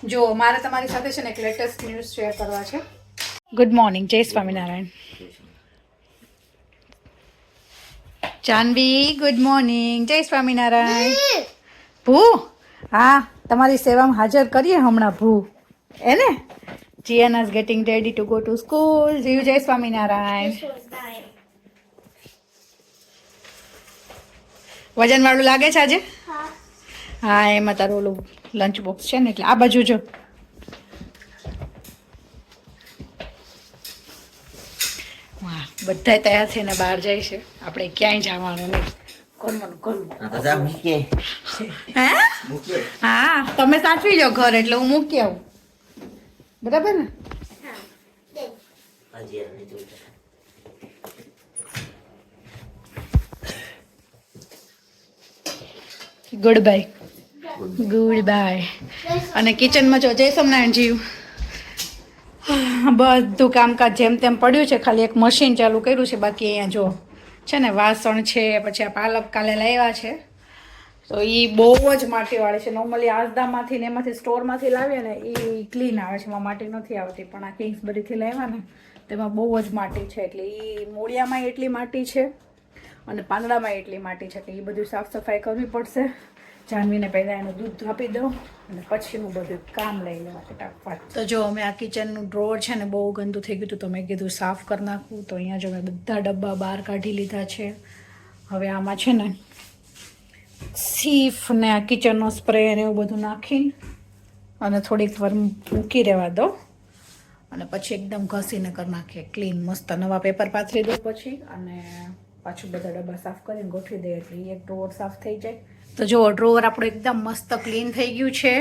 જો મારે તમારી સાથે છે ને એક લેટેસ્ટ ન્યૂઝ શેર કરવા છે. ગુડ મોર્નિંગ, જય સ્વામિનારાયણ. જાનવી ગુડ મોર્નિંગ, જય સ્વામિનારાયણ. ભૂ હા, તમારી સેવામાં હાજર કરીએ હમણાં ભૂ એને. Jiyana is getting ready to go to school. જીવ જય સ્વામિનારાયણ. વજન વાળું લાગે છે આજે? હા, એમાં તારું ઓલું લંચ બોક્સ છે ને એટલે આ બાજુ જો. વાહ, બધા તૈયાર થઈને બહાર જાય છે. આપણે ક્યાંય જવાનું નહીં. હા, તમે સાચવી લો ઘર એટલે હું મૂકી આવું. બરાબર ને? Good bye. Good bye. અને કિચનમાં જો જય સોમનારાયણ જીવ. બધું કામકાજ જેમ તેમ પડ્યું છે, ખાલી એક મશીન ચાલુ કર્યું છે. બાકી અહીંયા જો છે ને વાસણ છે, પછી આ પાલક કાલે લાવ્યા છે તો એ બહુ જ માટીવાળી છે. નોર્મલી આસદામાંથી ને એમાંથી સ્ટોરમાંથી લાવીએ ને એ ક્લીન આવે છે, એમાં માટી નથી આવતી. પણ આ કિંગ્સબરીથી લાવ્યા ને તેમાં બહુ જ માટી છે. એટલે એ મૂળિયામાં એટલી માટી છે અને પાંદડામાં એટલી માટી છે કે એ બધું સાફ સફાઈ કરવી પડશે. જાનવીને પહેલાં એનું દૂધ આપી દઉં અને પછી હું બધું કામ લઈ લેવા ફટાફટ. તો જો અમે આ કિચનનું ડ્રોર છે ને બહુ ગંદુ થઈ ગયું હતું, તો મેં કીધું સાફ કરી નાખું. તો અહીંયા જો મેં બધા ડબ્બા બહાર કાઢી લીધા છે. હવે આમાં છે ને સીફ ને આ કિચનનો સ્પ્રે ને એવું બધું નાખીને અને થોડીક વાર મૂકી રહેવા દો અને પછી એકદમ ઘસીને કરી નાખીએ ક્લીન મસ્ત. નવા પેપર પાથરી દો પછી અને પાછું બધા ડબ્બા સાફ કરીને ગોઠવી દે એટલે એક ડ્રોર સાફ થઈ જાય. તો જો ડ્રોવર આપણું એકદમ મસ્ત ક્લીન થઈ ગયું છે.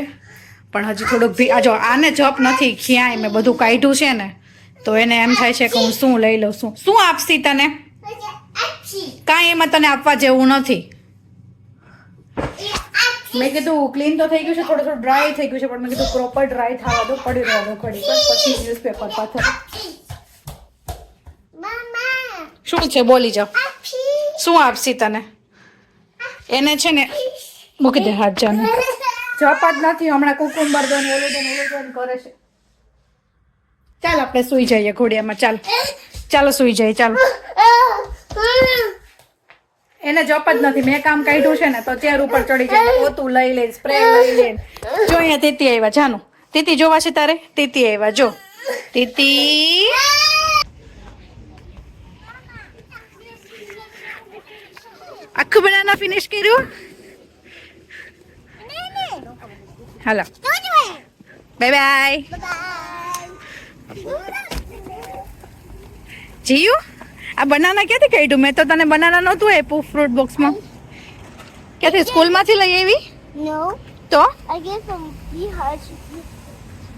પણ હજી થોડુંક જો આને જપ નથી ક્યાંય મેં બધું કાઢ્યું છે ને તો એને એમ થાય છે કે હું શું લઈ લઉં. શું આપશી તને? કાંઈ એમાં તને આપવા જેવું નથી. મેં કીધું ક્લીન તો થઈ ગયું છે, થોડું ડ્રાય થઈ ગયું છે, પણ મેં કીધું પ્રોપર ડ્રાય થવા દો, પડી રહેવા દો ઘડી પછી ન્યૂઝપેપર પાથર. શું છે બોલી જાઓ. શું આપશી તને? એને છે ને મૂકી દે હાથ. જાને જપ જ નથી હમણાં કુકુંબર દો ને ઓલું કરે છે. ચાલ આપણે સુઈ જઈએ ઘોડિયામાં. ચાલ ચાલો સુઈ જઈએ. ચાલો, એને જપ જ નથી. મેં કામ કાઢ્યું છે ને તો ચેર ઉપર ચડી જાય, પોતું લઈ લે, સ્પ્રે લઈ લે. જો અહીંયા તીતી આવ્યા. જાનું તીતી જોવા છે તારે? તીતી આવ્યા. જો તીતી. આખું બનાના ફિનિશ કર્યું. હાલો બાય બાય. જીયુ આ બનાના ક્યાંથી કાઢ્યું? મેં તો તને બનાના નહોતું આપ્યું ફ્રૂટ બોક્સમાં. ક્યાંથી? સ્કૂલમાંથી લઈ આવી? No, તો I gave them beehives.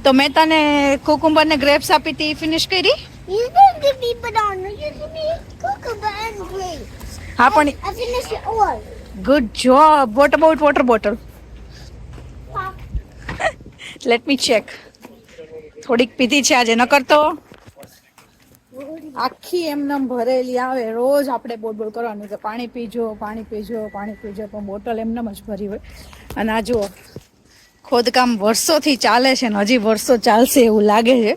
તો મેં તને કુકુંબર ને ગ્રેપ્સ આપી હતી, ફિનિશ કરી? You didn't give me banana. You gave me cucumber and grapes. હા પણ I finished it all. Good job. What about water bottle? Pop. Let me check. થોડીક પીધી છે આજે, ન કરતો આખી એમને ભરેલી આવે. રોજ આપણે બોલ કરવાનું કે પાણી પીજો, પાણી પીજો, પાણી પીજો, પણ બોટલ એમને જ ભરી હોય. અને આ જુઓ ખોદકામ વર્ષોથી ચાલે છે ને હજી વર્ષો ચાલશે એવું લાગે છે.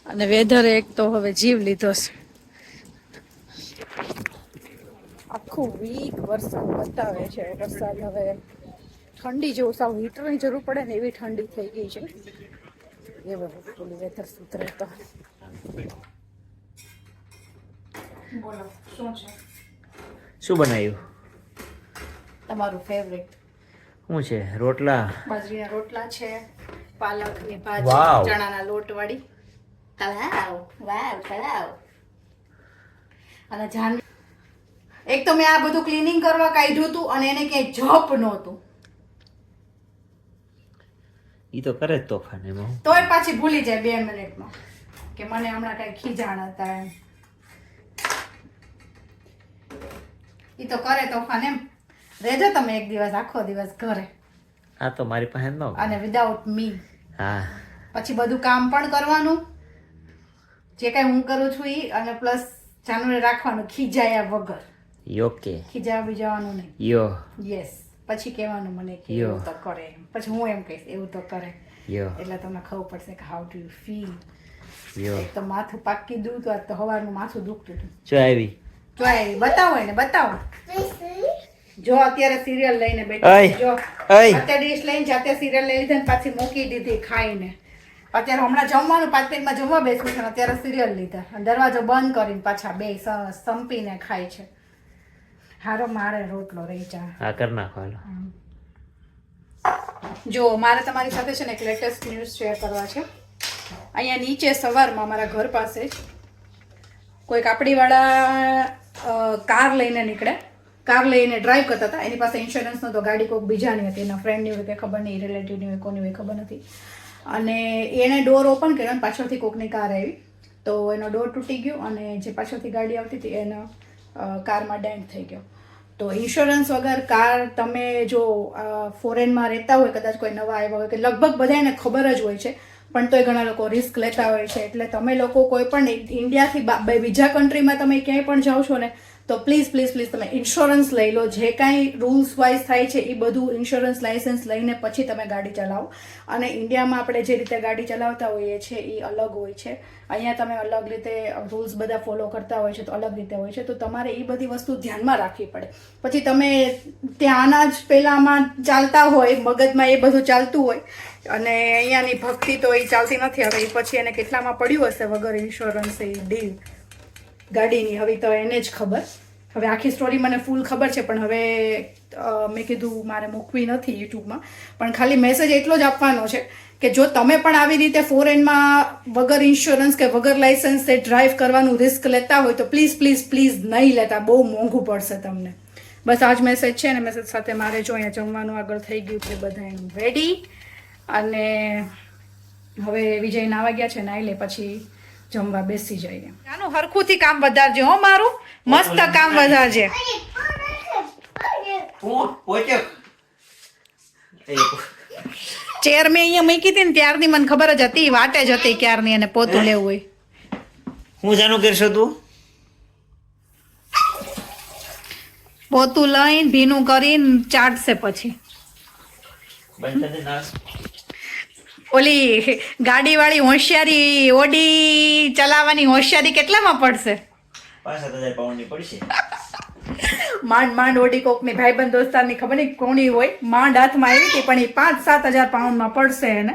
અને વેધર એક તો હવે જીવ લીધો છે. આખું વીક વરસાદ બતાવે છે. વરસાદ હવે ઠંડી જેવું સાવ હીટરની જરૂર પડે ને એવી ઠંડી થઈ ગઈ છે. એ બધું વેધર સુધરે તો. બોલો શું છે? શું બનાવ્યું? તમારું ફેવરેટ શું છે? રોટલા. બાજરીના રોટલા છે, પાલકની ભાજી, વાવ. ચણાના લોટ વાળી. તળાવ વાવ તળાવ. અને જાન એક તો મેં આ બધું ક્લીનિંગ કરવા કાઢ્યું હતું અને એને ક્યાંય જપ નહોતું. ઈ તો કરે જ તોફાન એમાં. તોય પાછી ભૂલી જાય 2 મિનિટમાં કે મને હમણાં કઈ ખીજાણ હતા એમ. ઈ તો કરે તોફાન એમ. રહેજો તમે એક દિવસ આખો દિવસ ઘરે. આ તો મારી પાસે ન. અને વિધાઉટ મી. હા. પછી બધું કામ પણ કરવાનું જે કઈ હું કરું છું ઈ, અને પ્લસ જાનુને રાખવાનું ખીજાયા વગર. યોકે ખીજાવા બીજાવાનું નહીં. યો યસ. પછી કહેવાનું મને કે યો. એવું તો કરે. પછી હું એમ કહીશ એવું તો કરે. યો એટલે તમને ખબર પડશે કે હાઉ ડુ યુ ફીલ. યો એક તો માથું પાકી દઉં તો આજ તો સવારનું માથું દુખતું હતું. જો આવી જો એ બતાવો એને બતાવો. This જો અત્યારે સિરિયલ લઈને બેઠી અય, છે. જો અય. અત્યારે ડીશ લઈને જાતે સિરિયલ લઈ લીધી ને પાછી મૂકી દીધી ખાઈને. અત્યારે હમણાં જમવાનું 5 મિનિટમાં જમવા બેસવું છે ને અત્યારે સિરિયલ લીધા અને દરવાજો બંધ કરીને પાછા બે સંપીને ખાય છે. હારો મારે રોટલો રહી જા. આ કર નાખો હાલો. જો મારે તમારી સાથે છે ને એક લેટેસ્ટ ન્યૂઝ શેર કરવા છે. અહીંયા નીચે સવારમાં મારા ઘર પાસે જ કોઈ કાપડીવાળા કાર લઈને નીકળે. કાર લઈને ડ્રાઈવ કરતા હતા. એની પાસે ઇન્સ્યોરન્સ નહોતો. ગાડી કોઈક બીજાની હતી, એના ફ્રેન્ડની હોય કે ખબર નહીં, રિલેટિવની હોય, કોની હોય ખબર નથી. અને એણે ડોર ઓપન કર્યો અને પાછળથી કોકની કાર આવી તો એનો ડોર તૂટી ગયો અને જે પાછળથી ગાડી આવતી હતી એનો કારમાં ડેન્ટ થઈ ગયો. તો ઇન્સ્યોરન્સ વગર કાર તમે જો ફોરેનમાં રહેતા હોય, કદાચ કોઈ નવા આવ્યા હોય, કે લગભગ બધાને ખબર જ હોય છે, પણ તોય ઘણા લોકો રિસ્ક લેતા હોય છે. એટલે તમે લોકો કોઈ પણ ઇન્ડિયાથી બીજા કન્ટ્રીમાં તમે ક્યાંય પણ જાઓ છો ને તો પ્લીઝ પ્લીઝ પ્લીઝ તમે ઇન્સ્યોરન્સ લઈ લો. જે કાંઈ રૂલ્સ વાઇઝ થાય છે એ બધું ઇન્સ્યોરન્સ લાઇસન્સ લઈને પછી તમે ગાડી ચલાવો. અને ઇન્ડિયામાં આપણે જે રીતે ગાડી ચલાવતા હોઈએ છીએ એ અલગ હોય છે. અહીંયા તમે અલગ રીતે રૂલ્સ બધા ફોલો કરતા હોય છે તો અલગ રીતે હોય છે. તો તમારે એ બધી વસ્તુ ધ્યાનમાં રાખવી પડે. પછી તમે ત્યાંના જ પહેલાંમાં ચાલતા હોય, મગજમાં એ બધું ચાલતું હોય અને અહીંયાની ભક્તિ તો એ ચાલતી નથી. હવે એ પછી એને કેટલામાં પડ્યું હશે વગર ઇન્સ્યોરન્સ એ ડીલ ગાડીની, હવે તો એને જ ખબર. હવે આખી સ્ટોરી મને ફૂલ ખબર છે પણ હવે મેં કીધું મારે મૂકવી નથી યુટ્યુબમાં. પણ ખાલી મેસેજ એટલો જ આપવાનો છે કે જો તમે પણ આવી રીતે ફોરેનમાં વગર ઇન્સ્યોરન્સ કે વગર લાઇસન્સે ડ્રાઈવ કરવાનું રિસ્ક લેતા હોય તો પ્લીઝ પ્લીઝ પ્લીઝ નહીં લેતા. બહુ મોંઘું પડશે તમને. બસ આ જ મેસેજ છે ને મેસેજ સાથે મારે જો અહીંયા જમવાનું આગળ થઈ ગયું છે બધા એનું રેડી. અને હવે વિજય નાવા ગયા છે, નાઈ લે પછી જમવા બેસી જઈએ. આનું હરખુંથી કામ વધારજે હો મારું. મસ્ત કામ વધારજે. ચેર મેં અહીંયા મૂકી હતી ને ત્યારની મને ખબર જ હતી, વાટે જ હતી ક્યારની, અને પોતું લેવું હોય. હું જાનું કરશો તું? પોતું લઈને ભીનું કરીને ચાટશે પછી. બંધ કરી નાખ. ઓલી ગાડીવાળી હોશિયારી ઓડી ચલાવવાની હોશિયારી કેટલામાં પડશે? 5,000 પાઉન્ડની પડશે. માંડ માંડ ઓડી કોકની ભાઈબંધ દોસ્તારની ખબર નહીં કોની હોય, માંડ હાથમાં આવી હતી પણ એ 5-7 હજાર પાઉન્ડમાં પડશે એને.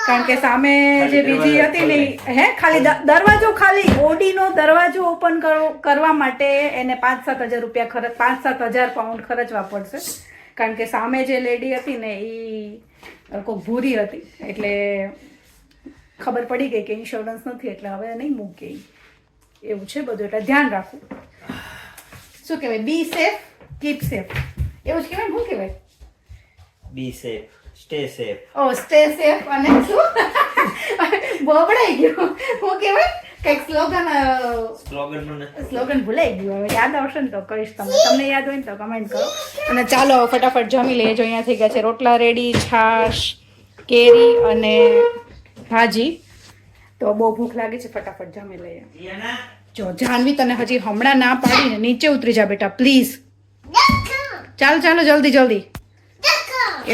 કારણ કે સામે જે બીજી હતી ને ખાલી દરવાજો, ખાલી ઓડીનો દરવાજો ઓપન કરવા માટે એને 5-7 હજાર રૂપિયા 5-7 હજાર પાઉન્ડ ખર્ચવા પડશે. કારણ કે સામે જે લેડી હતી ને એ કોઈક ભૂરી હતી એટલે ખબર પડી ગઈ કે ઇન્સ્યોરન્સ નથી એટલે હવે નહીં મૂકે. એવું છે બધું, એટલે ધ્યાન રાખવું. શું કહેવાય? બી સેફ, કીપ સેફ, એવું જ કહેવાય. શું કહેવાય? બી સેફ, સ્ટે સેફ. ઓ સ્ટે સેફ. અને શું બોબડાઈ ગયું? શું કહેવાય? કંઈક સ્લોગન ભૂલાઈ ગયું. હવે યાદ આવશે ને તો કહીશ તમને યાદ હોય ને તો કમેન્ટ કરો. અને ચાલો ફટાફટ જમી લઈએ. જો અહીંયા થઈ ગયા છે રોટલા રેડી, છાશ, કેરી અને ભાજી. તો બહુ ભૂખ લાગી છે, ફટાફટ જમી લઈએ. જો જાનવી તને હજી હમણાં ના પાડીને નીચે ઉતરી જા બેટા પ્લીઝ. ચાલો ચાલો જલ્દી જલ્દી.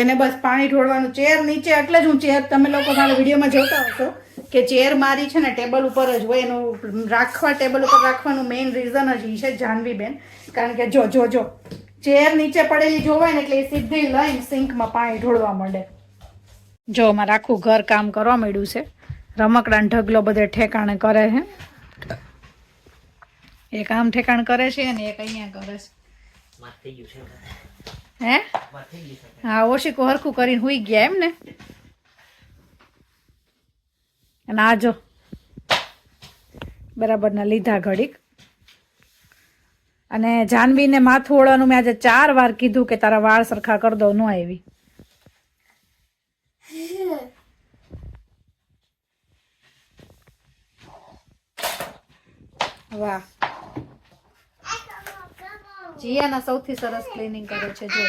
એને બસ પાણી ઢોળવાનું. ચેર નીચે એટલે જ હું ચેર, તમે લોકો મારા વિડીયોમાં જોતા હશો કે ચેર મારી છે ને ટેબલ ઉપર જ હોય. એનું રાખવા, ટેબલ ઉપર રાખવાનું મેઇન રીઝન જ એ છે જાનવી બેન. કારણ કે જો જો જો ચેર નીચે પડેલી જોવાય ને એટલે એ સીધી લઈને સિંકમાં પાણી ઢોળવા માંડે. જો અમારે આખું ઘર કામ કરવા માંડ્યું છે. રમકડાનો ઢગલો બધે ઠેકાણે કરે છે. એક આમ ઠેકાણ કરે છે અને એક અહીંયા કરે છે. હે હા, ઓશિકો હરખું કરીને હુઈ ગયા એમ ને. અને આ જો બરાબર ના લીધા ઘડીક. અને જાનવીને માથું ઓળવાનું મેં આજે 4 વાર કીધું કે તારા વાળ સરખા કરી દો, ન આવી. વાહ, જીયાના સૌથી સરસ ક્લીનિંગ કરે છે જો.